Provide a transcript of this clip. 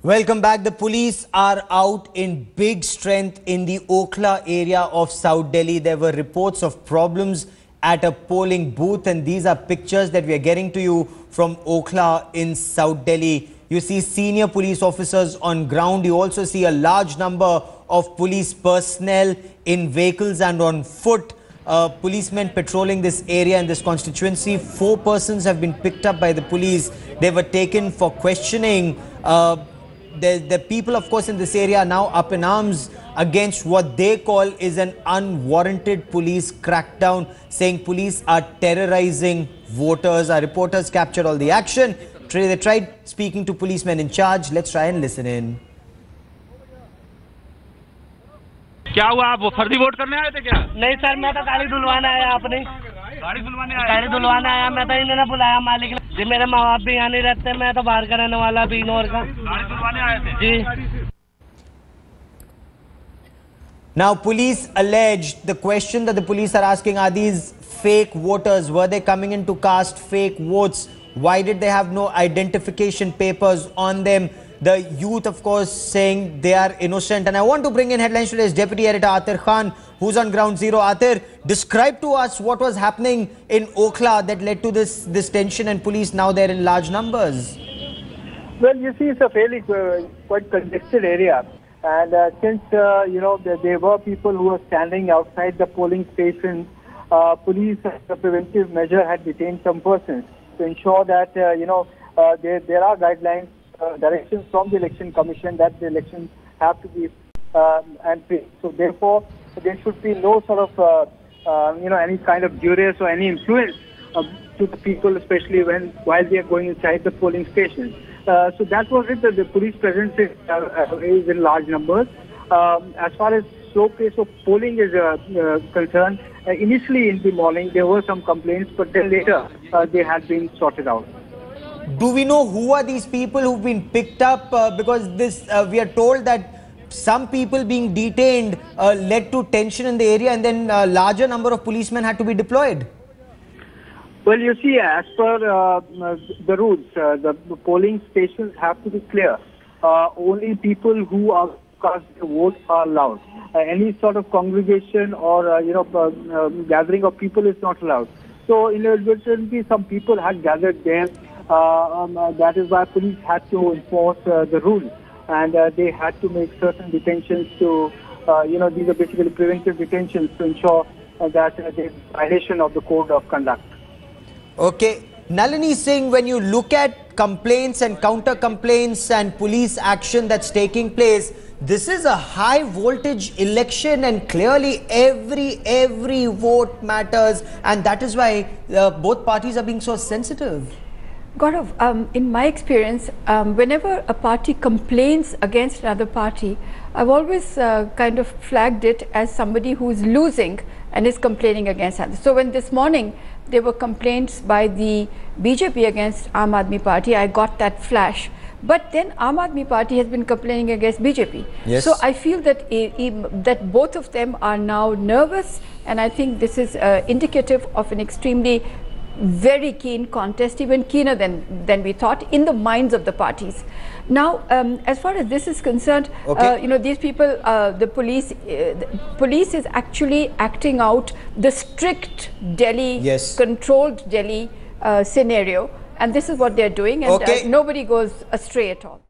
Welcome back. The police are out in big strength in the Okhla area of South Delhi. There were reports of problems at a polling booth, and these are pictures that we are getting to you from Okhla in South Delhi. You see senior police officers on ground. You also see a large number of police personnel in vehicles and on foot. Policemen patrolling this area in this constituency. 4 persons have been picked up by the police. They were taken for questioning. The people, of course, in this area are now up in arms against what they call is an unwarranted police crackdown, saying police are terrorizing voters. Our reporters captured all the action. They tried speaking to policemen in charge. Let's try and listen in. क्या हुआ? आप फर्जी vote करने आए थे क्या? नहीं sir, मैं तो गाड़ी धुलवाने आया। आपने गाड़ी धुलवाने आया? गाड़ी धुलवाने आया। मैं तो इन्होंने बुलाया मालिक ने जी। मेरे माँ बाप भी यहाँ नहीं रहते। मैं तो बाहर का रहने वाला भी इनोर का। गाड़ी धुलवाने आए थे जी। Now, police alleged, the question that the police are asking, are these fake voters? Were they coming in to cast fake votes? Why did they have no identification papers on them? The youth, of course, saying they are innocent. And I want to bring in headlines today's Deputy Editor Atir Khan, who's on ground zero. Atir, describe to us what was happening in Okhla that led to this tension and police now there in large numbers. Well, you see, it's a fairly quite congested area. And since, there were people who were standing outside the polling station, police, as a preventive measure, had detained some persons to ensure that, there are guidelines, directions from the Election Commission that the elections have to be and free. So therefore, there should be no sort of, any kind of duress or any influence to the people, especially while they are going inside the polling station. So that was it. The police presence is in large numbers. As far as slow pace of polling is concerned, initially in the morning there were some complaints, but then later they had been sorted out. Do we know who are these people who've been picked up? Because we are told that some people being detained led to tension in the area, and then a larger number of policemen had to be deployed. Well, you see, as per the rules, the polling stations have to be clear. Only people who are cast their vote are allowed. Any sort of congregation or gathering of people is not allowed. So, inadvertently, some people had gathered there. That is why police had to enforce the rule, and they had to make certain detentions to, these are basically preventive detentions to ensure that there is violation of the code of conduct. Okay. Nalini Singh, when you look at complaints and counter complaints and police action that's taking place, this is a high voltage election, and clearly every vote matters, and that is why both parties are being so sensitive. Gaurav, in my experience, whenever a party complains against another party, I've always kind of flagged it as somebody who is losing and is complaining against others. So when this morning there were complaints by the BJP against Aam Aadmi Party, I got that flash. But then Aam Aadmi Party has been complaining against BJP. Yes. So I feel that that both of them are now nervous, and I think this is indicative of an extremely very keen contest, even keener than we thought, in the minds of the parties. Now, as far as this is concerned, okay. These people, the police is actually acting out the strict Delhi, yes, controlled Delhi scenario, and this is what they're doing, and okay, nobody goes astray at all.